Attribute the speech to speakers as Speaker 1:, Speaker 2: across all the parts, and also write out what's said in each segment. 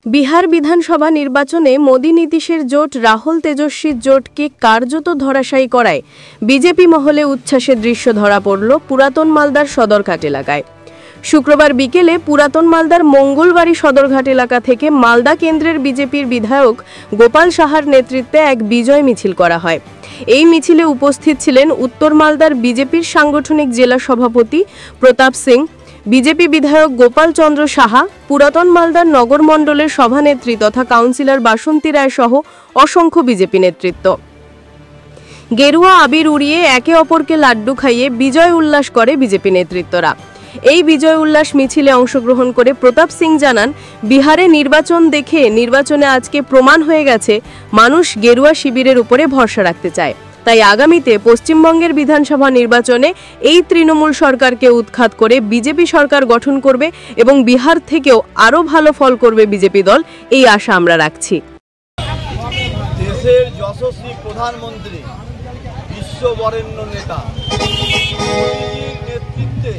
Speaker 1: বিহার বিধানসভা নির্বাচনে মোদি নীতিশের জোট রাহুল তেজস্বীর জোটকে কার্যত ধরাশায়ী করায় বিজেপি মহলে উচ্ছ্বাসের দৃশ্য ধরা পড়ল পুরাতন মালদার সদরঘাট এলাকায়। শুক্রবার বিকেলে পুরাতন মালদার মঙ্গলবাড়ি সদরঘাট এলাকা থেকে মালদা কেন্দ্রের বিজেপির বিধায়ক গোপাল সাহার নেতৃত্বে এক বিজয় মিছিল করা হয়। এই মিছিলে উপস্থিত ছিলেন উত্তর মালদার বিজেপির সাংগঠনিক জেলা সভাপতি প্রতাপ সিং, বিজেপি বিধায়ক গোপাল চন্দ্র সাহা, পুরাতন মালদার নগর মণ্ডলের সভানেত্রী তথা কাউন্সিলর বাসন্তী রায় সহ অসংখ্য বিজেপি নেতৃত্ব। গেরুয়া আবির উড়িয়ে একে অপরকে লাড্ডু খাইয়ে বিজয় উল্লাস করে বিজেপি নেতৃত্বরা। এই বিজয় উল্লাস মিছিলে অংশগ্রহণ করে প্রতাপ সিং জানান, বিহারে নির্বাচন দেখে নির্বাচনে আজকে প্রমাণ হয়ে গেছে মানুষ গেরুয়া শিবিরের উপরে ভরসা রাখতে চায়। তাই আগামীতে পশ্চিমবঙ্গের বিধানসভা নির্বাচনে এই তৃণমূল সরকারকে উৎখাত করে বিজেপি সরকার গঠন করবে এবং বিহার থেকেও আরও ভালো ফল করবে বিজেপি দল, এই আশা আমরা রাখছি।
Speaker 2: দেশের যশস্বী প্রধানমন্ত্রী, বিশ্ববরেণ্য নেতা মোদিজির নেতৃত্বে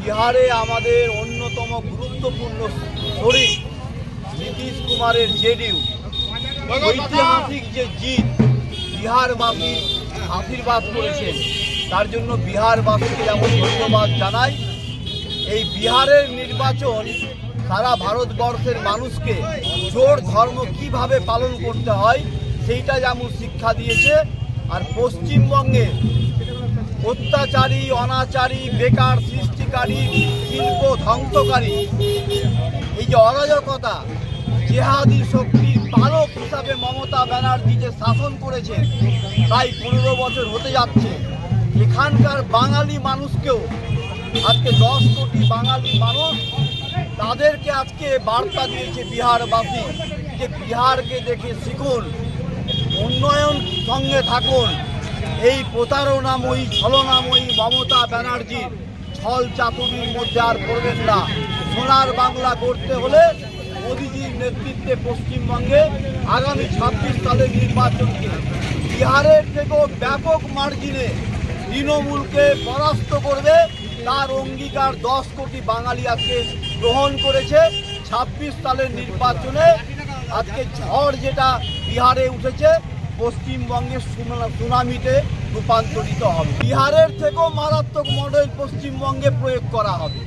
Speaker 2: বিহারে আমাদের অন্যতম গুরুত্বপূর্ণ শরিক নীতিশ কুমারের জেডিইউ ঐতিহাসিক যে জিত বিহারবাসী আশীর্বাদ করেছেন, তার জন্য বিহারবাসীকে যেমন ধন্যবাদ জানাই। এই বিহারের নির্বাচন সারা ভারতবর্ষের মানুষকে জোট ধর্ম কিভাবে পালন করতে হয় সেইটা যেমন শিক্ষা দিয়েছে, আর পশ্চিমবঙ্গে অত্যাচারী, অনাচারী, বেকার সৃষ্টিকারী, শিল্প ধ্বংসকারী এই যে অরাজকতা, জেহাদি শক্তির পালক হিসাবে মমতা ব্যানার্জি যে শাসন করেছেন প্রায় 15 বছর হতে যাচ্ছে, এখানকার বাঙালি মানুষকেও আজকে 10 কোটি বাঙালি মানুষ তাদেরকে আজকে বার্তা দিয়েছে বিহারবাসী যে বিহারকে দেখে শিখুন, উন্নয়ন সঙ্গে থাকুন। এই প্রতারণাময়ী ছলনাময়ী মমতা ব্যানার্জির ছল চাতুরির মধ্যে আর পড়বেন না। সোনার বাংলা করতে হলে মোদিজির নেতৃত্বে পশ্চিমবঙ্গে আগামী 26 সালের নির্বাচনকে বিহারের থেকেও ব্যাপক মার্জিনে তৃণমূলকে পরাস্ত করবে, তার অঙ্গীকার 10 কোটি বাঙালি আজকে গ্রহণ করেছে। 26 সালের নির্বাচনে আজকে ঝড় যেটা বিহারে উঠেছে পশ্চিমবঙ্গের সুনামিতে রূপান্তরিত হবে। বিহারের থেকেও মারাত্মক মডেল পশ্চিমবঙ্গে প্রয়োগ করা হবে।